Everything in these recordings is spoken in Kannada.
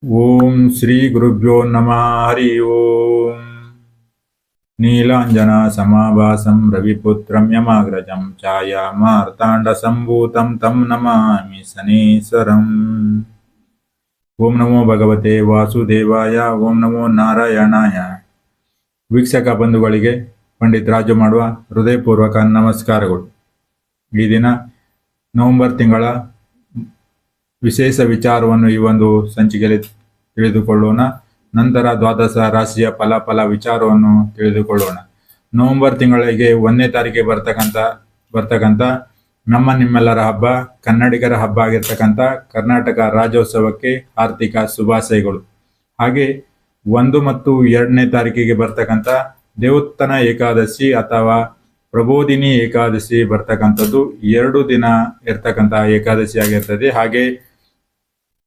ಓಂ ಶ್ರೀ ಗುರುಭ್ಯೋ ನಮಃ ಹರಿ ಓಂ. ನೀಲಾಂಜನ ಸಮಾಭಾಸಂ ರವಿಪುತ್ರಂ ಯಮಾಗ್ರಜಂ ಛಾಯಾಮಾರ್ತಾಂಡ ಸಂಭೂತಂ ತಂ ನಮಾಮಿ ಶನೀಶ್ವರಂ. ಓಂ ನಮೋ ಭಗವತೆ ವಾಸುದೇವಾಯ. ಓಂ ನಮೋ ನಾರಾಯಣಾಯ. ವೀಕ್ಷಕ ಬಂಧುಗಳಿಗೆ ಪಂಡಿತ್ ರಾಜು ಮಾಡುವ ಹೃದಯಪೂರ್ವಕ ನಮಸ್ಕಾರಗಳು. ಈ ದಿನ ನವೆಂಬರ್ ತಿಂಗಳ ವಿಶೇಷ ವಿಚಾರವನ್ನು ಈ ಒಂದು ಸಂಚಿಕೆಯಲ್ಲಿ ತಿಳಿದುಕೊಳ್ಳೋಣ. ನಂತರ ದ್ವಾದಶ ರಾಶಿಯ ಫಲ ವಿಚಾರವನ್ನು ತಿಳಿದುಕೊಳ್ಳೋಣ. ನವೆಂಬರ್ ತಿಂಗಳಿಗೆ 1ನೇ ತಾರೀಕಿಗೆ ಬರ್ತಕ್ಕಂಥ ನಮ್ಮ ನಿಮ್ಮೆಲ್ಲರ ಹಬ್ಬ, ಕನ್ನಡಿಗರ ಹಬ್ಬ ಆಗಿರ್ತಕ್ಕಂಥ ಕರ್ನಾಟಕ ರಾಜ್ಯೋತ್ಸವಕ್ಕೆ ಆರ್ಥಿಕ ಶುಭಾಶಯಗಳು. ಹಾಗೆ 1 ಮತ್ತು 2ನೇ ತಾರೀಕಿಗೆ ಬರ್ತಕ್ಕಂಥ ದೇವೋತ್ಥಾನ ಏಕಾದಶಿ ಅಥವಾ ಪ್ರಬೋಧಿನಿ ಏಕಾದಶಿ ಬರ್ತಕ್ಕಂಥದ್ದು 2 ದಿನ ಇರ್ತಕ್ಕಂಥ ಏಕಾದಶಿ ಆಗಿರ್ತದೆ. ಹಾಗೆ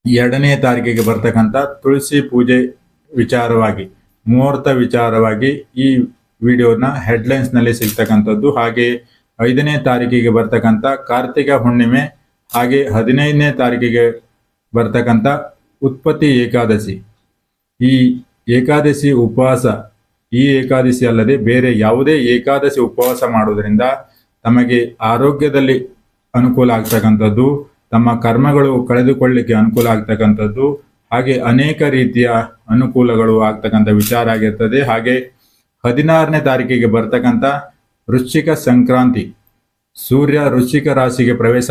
2ನೇ ತಾರೀಕಿಗೆ ಬರ್ತಕ್ಕಂಥ ತುಳಸಿ ಪೂಜೆ ವಿಚಾರವಾಗಿ, ಮುಹೂರ್ತ ವಿಚಾರವಾಗಿ ಈ ವಿಡಿಯೋನ ಹೆಡ್ಲೈನ್ಸ್ ನಲ್ಲಿ ಸಿಗ್ತಕ್ಕಂಥದ್ದು. ಹಾಗೆ 5ನೇ ತಾರೀಕಿಗೆ ಬರ್ತಕ್ಕಂಥ ಕಾರ್ತಿಕ ಹುಣ್ಣಿಮೆ, ಹಾಗೆ 15ನೇ ತಾರೀಕಿಗೆ ಬರ್ತಕ್ಕಂಥ ಉತ್ಪತ್ತಿ ಏಕಾದಶಿ. ಈ ಏಕಾದಶಿ ಉಪವಾಸ, ಈ ಏಕಾದಶಿ ಅಲ್ಲದೆ ಬೇರೆ ಯಾವುದೇ ಏಕಾದಶಿ ಉಪವಾಸ ಮಾಡುವುದರಿಂದ ತಮಗೆ ಆರೋಗ್ಯದಲ್ಲಿ ಅನುಕೂಲ ಆಗ್ತಕ್ಕಂಥದ್ದು, ತಮ್ಮ ಕರ್ಮಗಳು ಕಳೆದುಕೊಳ್ಳಿಕ್ಕೆ ಅನುಕೂಲ ಆಗ್ತಕ್ಕಂಥದ್ದು, ಹಾಗೆ ಅನೇಕ ರೀತಿಯ ಅನುಕೂಲಗಳು ಆಗ್ತಕ್ಕಂಥ ವಿಚಾರ ಆಗಿರ್ತದೆ. ಹಾಗೆ 16ನೇ ತಾರೀಕಿಗೆ ಬರ್ತಕ್ಕಂಥ ವೃಶ್ಚಿಕ ಸಂಕ್ರಾಂತಿ, ಸೂರ್ಯ ವೃಶ್ಚಿಕ ರಾಶಿಗೆ ಪ್ರವೇಶ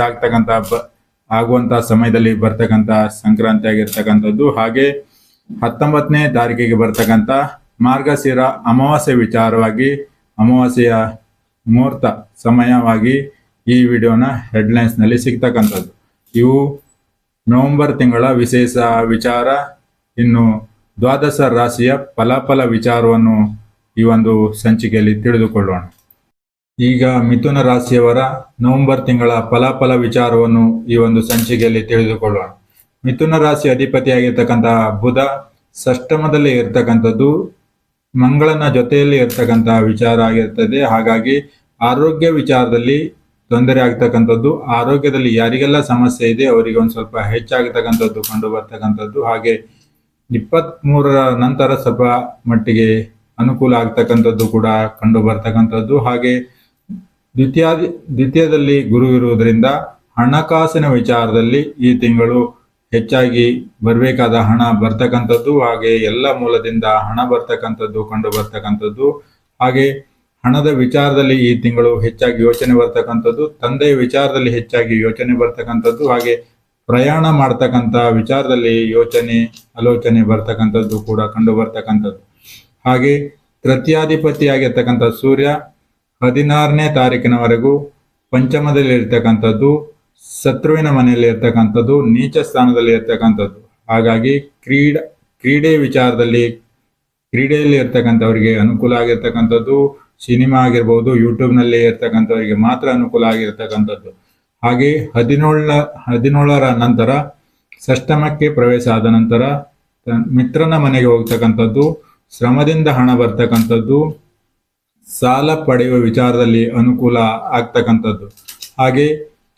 ಆಗುವಂತ ಸಮಯದಲ್ಲಿ ಬರ್ತಕ್ಕಂಥ ಸಂಕ್ರಾಂತಿ ಆಗಿರ್ತಕ್ಕಂಥದ್ದು. ಹಾಗೆ 19ನೇ ತಾರೀಕಿಗೆ ಬರ್ತಕ್ಕಂಥ ಮಾರ್ಗಶಿರ ಅಮಾವಾಸ್ಯೆ ವಿಚಾರವಾಗಿ, ಅಮಾವಾಸ್ಯೆಯ ಮುಹೂರ್ತ ಸಮಯವಾಗಿ ಈ ವಿಡಿಯೋನ ಹೆಡ್ಲೈನ್ಸ್ ನಲ್ಲಿ ಸಿಗ್ತಕ್ಕಂಥದ್ದು. ಇವು ನವೆಂಬರ್ ತಿಂಗಳ ವಿಶೇಷ ವಿಚಾರ. ಇನ್ನು ದ್ವಾದಶ ರಾಶಿಯ ಫಲ ವಿಚಾರವನ್ನು ಈ ಒಂದು ಸಂಚಿಕೆಯಲ್ಲಿ ತಿಳಿದುಕೊಳ್ಳೋಣ. ಈಗ ಮಿಥುನ ರಾಶಿಯವರ ನವೆಂಬರ್ ತಿಂಗಳ ಫಲ ವಿಚಾರವನ್ನು ಈ ಒಂದು ಸಂಚಿಕೆಯಲ್ಲಿ ತಿಳಿದುಕೊಳ್ಳೋಣ. ಮಿಥುನ ರಾಶಿ ಅಧಿಪತಿಯಾಗಿರ್ತಕ್ಕಂಥ ಬುಧ ಷಷ್ಠಮದಲ್ಲಿ ಇರ್ತಕ್ಕಂಥದ್ದು, ಮಂಗಳನ ಜೊತೆಯಲ್ಲಿ ಇರ್ತಕ್ಕಂಥ ವಿಚಾರ ಆಗಿರ್ತದೆ. ಹಾಗಾಗಿ ಆರೋಗ್ಯ ವಿಚಾರದಲ್ಲಿ ತೊಂದರೆ ಆಗ್ತಕ್ಕಂಥದ್ದು, ಆರೋಗ್ಯದಲ್ಲಿ ಯಾರಿಗೆಲ್ಲ ಸಮಸ್ಯೆ ಇದೆ ಅವರಿಗೆ ಒಂದು ಸ್ವಲ್ಪ ಹೆಚ್ಚಾಗತಕ್ಕಂಥದ್ದು ಕಂಡು ಬರ್ತಕ್ಕಂಥದ್ದು. ಹಾಗೆ 23ರ ನಂತರ ಸ್ವಲ್ಪ ಮಟ್ಟಿಗೆ ಅನುಕೂಲ ಆಗ್ತಕ್ಕಂಥದ್ದು ಕೂಡ ಕಂಡು ಬರ್ತಕ್ಕಂಥದ್ದು. ಹಾಗೆ ದ್ವಿತೀಯದಲ್ಲಿ ಗುರು ಇರುವುದರಿಂದ ಹಣಕಾಸಿನ ವಿಚಾರದಲ್ಲಿ ಈ ತಿಂಗಳು ಹೆಚ್ಚಾಗಿ ಬರಬೇಕಾದ ಹಣ ಬರ್ತಕ್ಕಂಥದ್ದು, ಹಾಗೆ ಎಲ್ಲ ಮೂಲದಿಂದ ಹಣ ಬರ್ತಕ್ಕಂಥದ್ದು ಕಂಡು ಬರ್ತಕ್ಕಂಥದ್ದು. ಹಾಗೆ ಹಣದ ವಿಚಾರದಲ್ಲಿ ಈ ತಿಂಗಳು ಹೆಚ್ಚಾಗಿ ಯೋಚನೆ ಬರ್ತಕ್ಕಂಥದ್ದು, ತಂದೆಯ ವಿಚಾರದಲ್ಲಿ ಹೆಚ್ಚಾಗಿ ಯೋಚನೆ ಬರ್ತಕ್ಕಂಥದ್ದು, ಹಾಗೆ ಪ್ರಯಾಣ ಮಾಡ್ತಕ್ಕಂಥ ವಿಚಾರದಲ್ಲಿ ಆಲೋಚನೆ ಬರ್ತಕ್ಕಂಥದ್ದು ಕೂಡ ಕಂಡು ಬರ್ತಕ್ಕಂಥದ್ದು. ಹಾಗೆ ತೃತೀಯಾಧಿಪತಿಯಾಗಿರ್ತಕ್ಕಂಥ ಸೂರ್ಯ 16ನೇ ತಾರೀಕಿನವರೆಗೂ ಪಂಚಮದಲ್ಲಿ ಇರ್ತಕ್ಕಂಥದ್ದು, ಶತ್ರುವಿನ ಮನೆಯಲ್ಲಿ ಇರ್ತಕ್ಕಂಥದ್ದು, ನೀಚ ಸ್ಥಾನದಲ್ಲಿ ಇರ್ತಕ್ಕಂಥದ್ದು. ಹಾಗಾಗಿ ಕ್ರೀಡೆ ವಿಚಾರದಲ್ಲಿ, ಕ್ರೀಡೆಯಲ್ಲಿ ಇರ್ತಕ್ಕಂಥವರಿಗೆ ಅನುಕೂಲ ಆಗಿರ್ತಕ್ಕಂಥದ್ದು, ಸಿನಿಮಾ ಆಗಿರ್ಬೋದು, ಯೂಟ್ಯೂಬ್ನಲ್ಲಿ ಇರ್ತಕ್ಕಂಥವರಿಗೆ ಮಾತ್ರ ಅನುಕೂಲ ಆಗಿರ್ತಕ್ಕಂಥದ್ದು. ಹಾಗೆ 17ರ ನಂತರ ಷಷ್ಠಮಕ್ಕೆ ಪ್ರವೇಶ ಆದ ನಂತರ ಮಿತ್ರನ ಮನೆಗೆ ಹೋಗ್ತಕ್ಕಂಥದ್ದು, ಶ್ರಮದಿಂದ ಹಣ ಬರ್ತಕ್ಕಂಥದ್ದು, ಸಾಲ ಪಡೆಯುವ ವಿಚಾರದಲ್ಲಿ ಅನುಕೂಲ ಆಗ್ತಕ್ಕಂಥದ್ದು. ಹಾಗೆ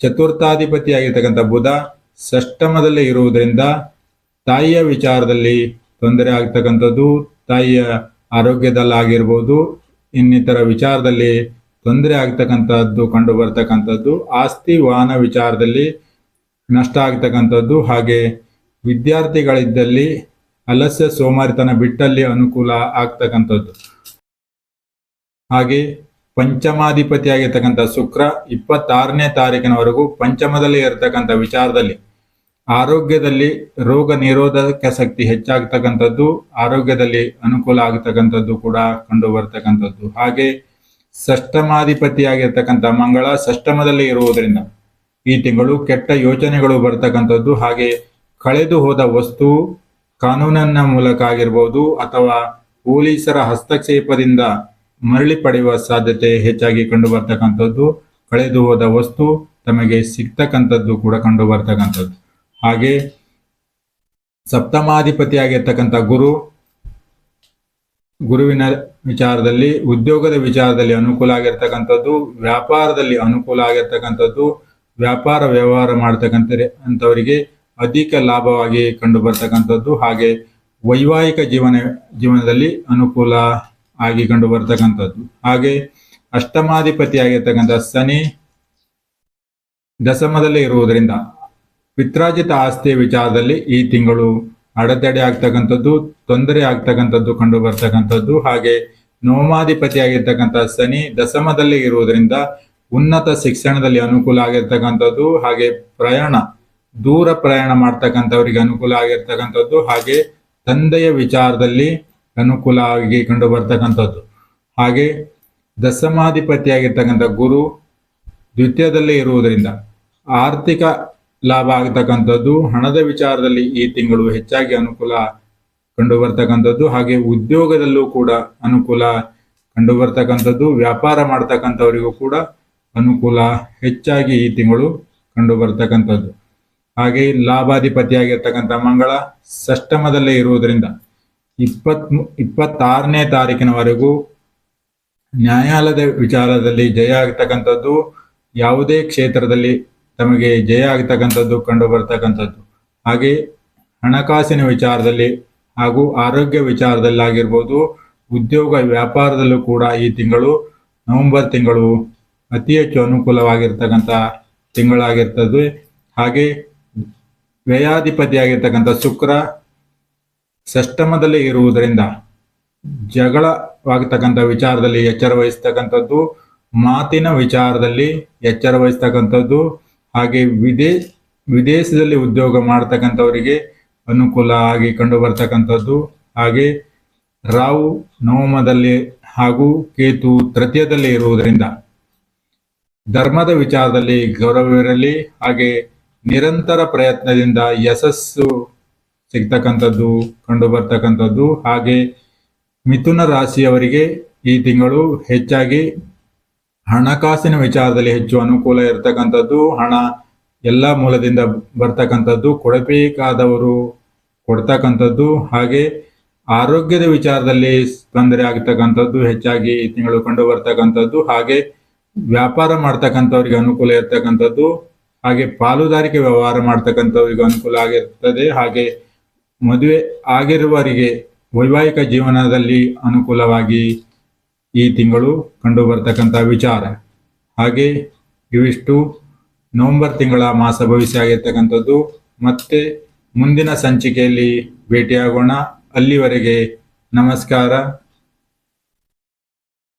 ಚತುರ್ಥಾಧಿಪತಿಯಾಗಿರ್ತಕ್ಕಂಥ ಬುಧ ಷಷ್ಠಮದಲ್ಲಿ ಇರುವುದರಿಂದ ತಾಯಿಯ ವಿಚಾರದಲ್ಲಿ ತೊಂದರೆ ಆಗ್ತಕ್ಕಂಥದ್ದು, ತಾಯಿಯ ಆರೋಗ್ಯದಲ್ಲಾಗಿರ್ಬೋದು, ಇನ್ನಿತರ ವಿಚಾರದಲ್ಲಿ ತೊಂದರೆ ಆಗ್ತಕ್ಕಂಥದ್ದು ಕಂಡು ಬರ್ತಕ್ಕಂಥದ್ದು. ಆಸ್ತಿ ವಾಹನ ವಿಚಾರದಲ್ಲಿ ನಷ್ಟ ಆಗ್ತಕ್ಕಂಥದ್ದು. ಹಾಗೆ ವಿದ್ಯಾರ್ಥಿಗಳಿದ್ದಲ್ಲಿ ಆಲಸ್ಯ ಸೋಮಾರಿತನ ಬಿಟ್ಟಲ್ಲಿ ಅನುಕೂಲ ಆಗ್ತಕ್ಕಂಥದ್ದು. ಹಾಗೆ ಪಂಚಮಾಧಿಪತಿಯಾಗಿರ್ತಕ್ಕಂಥ ಶುಕ್ರ 26ನೇ ತಾರೀಕಿನವರೆಗೂ ಪಂಚಮದಲ್ಲಿ ಇರತಕ್ಕಂಥ ವಿಚಾರದಲ್ಲಿ ಆರೋಗ್ಯದಲ್ಲಿ ರೋಗ ನಿರೋಧಕ ಶಕ್ತಿ ಹೆಚ್ಚಾಗ್ತಕ್ಕಂಥದ್ದು, ಆರೋಗ್ಯದಲ್ಲಿ ಅನುಕೂಲ ಆಗ್ತಕ್ಕಂಥದ್ದು ಕೂಡ ಕಂಡು ಬರ್ತಕ್ಕಂಥದ್ದು. ಹಾಗೆ ಷಷ್ಠಮಾಧಿಪತಿಯಾಗಿರ್ತಕ್ಕಂಥ ಮಂಗಳ ಷಷ್ಠಮದಲ್ಲಿ ಇರುವುದರಿಂದ ಈ ತಿಂಗಳು ಕೆಟ್ಟ ಯೋಚನೆಗಳು ಬರ್ತಕ್ಕಂಥದ್ದು, ಹಾಗೆ ಕಳೆದು ಹೋದ ವಸ್ತು ಕಾನೂನಿನ ಮೂಲಕ ಆಗಿರ್ಬೋದು ಅಥವಾ ಪೊಲೀಸರ ಹಸ್ತಕ್ಷೇಪದಿಂದ ಮರಳಿ ಪಡೆಯುವ ಸಾಧ್ಯತೆ ಹೆಚ್ಚಾಗಿ ಕಂಡು ಬರ್ತಕ್ಕಂಥದ್ದು, ಕಳೆದು ಹೋದ ವಸ್ತು ತಮಗೆ ಸಿಗ್ತಕ್ಕಂಥದ್ದು ಕೂಡ ಕಂಡು ಬರ್ತಕ್ಕಂಥದ್ದು. ಹಾಗೆ ಸಪ್ತಮಾಧಿಪತಿಯಾಗಿರ್ತಕ್ಕಂಥ ಗುರುವಿನ ವಿಚಾರದಲ್ಲಿ, ಉದ್ಯೋಗದ ವಿಚಾರದಲ್ಲಿ ಅನುಕೂಲ ಆಗಿರ್ತಕ್ಕಂಥದ್ದು, ವ್ಯಾಪಾರದಲ್ಲಿ ಅನುಕೂಲ ಆಗಿರ್ತಕ್ಕಂಥದ್ದು, ವ್ಯಾಪಾರ ವ್ಯವಹಾರ ಮಾಡ್ತಕ್ಕಂಥವರಿಗೆ ಅಧಿಕ ಲಾಭವಾಗಿ ಕಂಡು ಬರ್ತಕ್ಕಂಥದ್ದು. ಹಾಗೆ ವೈವಾಹಿಕ ಜೀವನದಲ್ಲಿ ಅನುಕೂಲ ಆಗಿ ಕಂಡು ಬರ್ತಕ್ಕಂಥದ್ದು. ಹಾಗೆ ಅಷ್ಟಮಾಧಿಪತಿಯಾಗಿರ್ತಕ್ಕಂಥ ಶನಿ ದಶಮದಲ್ಲಿ ಇರುವುದರಿಂದ ಪಿತ್ರಾರ್ಜಿತ ಆಸ್ತಿಯ ವಿಚಾರದಲ್ಲಿ ಈ ತಿಂಗಳು ಅಡೆತಡೆ ಆಗ್ತಕ್ಕಂಥದ್ದು, ತೊಂದರೆ ಆಗ್ತಕ್ಕಂಥದ್ದು ಕಂಡು ಬರ್ತಕ್ಕಂಥದ್ದು. ಹಾಗೆ ನವಮಾಧಿಪತಿಯಾಗಿರ್ತಕ್ಕಂಥ ಶನಿ ದಶಮದಲ್ಲಿ ಇರುವುದರಿಂದ ಉನ್ನತ ಶಿಕ್ಷಣದಲ್ಲಿ ಅನುಕೂಲ ಆಗಿರ್ತಕ್ಕಂಥದ್ದು. ಹಾಗೆ ದೂರ ಪ್ರಯಾಣ ಮಾಡ್ತಕ್ಕಂಥವರಿಗೆ ಅನುಕೂಲ ಆಗಿರ್ತಕ್ಕಂಥದ್ದು. ಹಾಗೆ ತಂದೆಯ ವಿಚಾರದಲ್ಲಿ ಅನುಕೂಲ ಆಗಿ ಕಂಡು ಬರ್ತಕ್ಕಂಥದ್ದು. ಹಾಗೆ ದಶಮಾಧಿಪತಿಯಾಗಿರ್ತಕ್ಕಂಥ ಗುರು ದ್ವಿತೀಯದಲ್ಲಿ ಇರುವುದರಿಂದ ಆರ್ಥಿಕ ಲಾಭ ಆಗ್ತಕ್ಕಂಥದ್ದು. ಹಣದ ವಿಚಾರದಲ್ಲಿ ಈ ತಿಂಗಳು ಹೆಚ್ಚಾಗಿ ಅನುಕೂಲ ಕಂಡು ಬರ್ತಕ್ಕಂಥದ್ದು. ಹಾಗೆ ಉದ್ಯೋಗದಲ್ಲೂ ಕೂಡ ಅನುಕೂಲ ಕಂಡು ಬರ್ತಕ್ಕಂಥದ್ದು. ವ್ಯಾಪಾರ ಮಾಡ್ತಕ್ಕಂಥವರಿಗೂ ಕೂಡ ಅನುಕೂಲ ಹೆಚ್ಚಾಗಿ ಈ ತಿಂಗಳು ಕಂಡು ಬರ್ತಕ್ಕಂಥದ್ದು. ಹಾಗೆ ಲಾಭಾಧಿಪತಿಯಾಗಿರ್ತಕ್ಕಂಥ ಮಂಗಳ ಷಷ್ಠಮದಲ್ಲೇ ಇರುವುದರಿಂದ 26ನೇ ತಾರೀಕಿನವರೆಗೂ ನ್ಯಾಯಾಲಯದ ವಿಚಾರದಲ್ಲಿ ಜಯ ಆಗ್ತಕ್ಕಂಥದ್ದು, ಯಾವುದೇ ಕ್ಷೇತ್ರದಲ್ಲಿ ತಮಗೆ ಜಯ ಆಗ್ತಕ್ಕಂಥದ್ದು ಕಂಡು ಬರ್ತಕ್ಕಂಥದ್ದು. ಹಾಗೆ ಹಣಕಾಸಿನ ವಿಚಾರದಲ್ಲಿ ಹಾಗೂ ಆರೋಗ್ಯ ವಿಚಾರದಲ್ಲಿ ಆಗಿರ್ಬೋದು, ಉದ್ಯೋಗ ವ್ಯಾಪಾರದಲ್ಲೂ ಕೂಡ ಈ ತಿಂಗಳು ನವೆಂಬರ್ ತಿಂಗಳು ಅತಿ ಹೆಚ್ಚು ಅನುಕೂಲವಾಗಿರ್ತಕ್ಕಂಥ ತಿಂಗಳಾಗಿರ್ತದೆ. ಹಾಗೆ ವ್ಯಯಾಧಿಪತಿಯಾಗಿರ್ತಕ್ಕಂಥ ಶುಕ್ರ ಷಷ್ಠಮದಲ್ಲಿ ಇರುವುದರಿಂದ ಜಗಳವಾಗತಕ್ಕಂಥ ವಿಚಾರದಲ್ಲಿ ಎಚ್ಚರ ವಹಿಸ್ತಕ್ಕಂಥದ್ದು, ಮಾತಿನ ವಿಚಾರದಲ್ಲಿ ಎಚ್ಚರ ವಹಿಸ್ತಕ್ಕಂಥದ್ದು. ಹಾಗೆ ವಿದೇಶದಲ್ಲಿ ಉದ್ಯೋಗ ಮಾಡ್ತಕ್ಕಂಥವರಿಗೆ ಅನುಕೂಲ ಆಗಿ ಕಂಡು ಬರ್ತಕ್ಕಂಥದ್ದು. ಹಾಗೆ ರಾಹು ನವಮದಲ್ಲಿ ಹಾಗೂ ಕೇತು ತೃತೀಯದಲ್ಲಿ ಇರುವುದರಿಂದ ಧರ್ಮದ ವಿಚಾರದಲ್ಲಿ ಗೌರವವಿರಲಿ. ಹಾಗೆ ನಿರಂತರ ಪ್ರಯತ್ನದಿಂದ ಯಶಸ್ಸು ಸಿಗ್ತಕ್ಕಂಥದ್ದು ಕಂಡು ಬರ್ತಕ್ಕಂಥದ್ದು. ಹಾಗೆ ಮಿಥುನ ರಾಶಿಯವರಿಗೆ ಈ ತಿಂಗಳು ಹೆಚ್ಚಾಗಿ ಹಣಕಾಸಿನ ವಿಚಾರದಲ್ಲಿ ಹೆಚ್ಚು ಅನುಕೂಲ ಇರತಕ್ಕಂಥದ್ದು. ಹಣ ಎಲ್ಲ ಮೂಲದಿಂದ ಬರ್ತಕ್ಕಂಥದ್ದು, ಕೊಡಬೇಕಾದವರು ಕೊಡ್ತಕ್ಕಂಥದ್ದು. ಹಾಗೆ ಆರೋಗ್ಯದ ವಿಚಾರದಲ್ಲಿ ತೊಂದರೆ ಆಗ್ತಕ್ಕಂಥದ್ದು ಹೆಚ್ಚಾಗಿ ಈ ತಿಂಗಳು ಕಂಡು ಬರ್ತಕ್ಕಂಥದ್ದು. ಹಾಗೆ ವ್ಯಾಪಾರ ಮಾಡ್ತಕ್ಕಂಥವ್ರಿಗೆ ಅನುಕೂಲ ಇರ್ತಕ್ಕಂಥದ್ದು. ಹಾಗೆ ಪಾಲುದಾರಿಕೆ ವ್ಯವಹಾರ ಮಾಡ್ತಕ್ಕಂಥವ್ರಿಗೆ ಅನುಕೂಲ ಆಗಿರ್ತದೆ. ಹಾಗೆ ಮದುವೆ ಆಗಿರುವವರಿಗೆ ವೈವಾಹಿಕ ಜೀವನದಲ್ಲಿ ಅನುಕೂಲವಾಗಿ ಈ ತಿಂಗಳು ಕಂಡು ಬರ್ತಕ್ಕಂಥ ವಿಚಾರ. ಹಾಗೆ ಇವಿಷ್ಟು ನವೆಂಬರ್ ತಿಂಗಳ ಮಾಸ ಭವಿಷ್ಯ ಆಗಿರ್ತಕ್ಕಂಥದ್ದು. ಮತ್ತೆ ಮುಂದಿನ ಸಂಚಿಕೆಯಲ್ಲಿ ಭೇಟಿಯಾಗೋಣ. ಅಲ್ಲಿವರೆಗೆ ನಮಸ್ಕಾರ.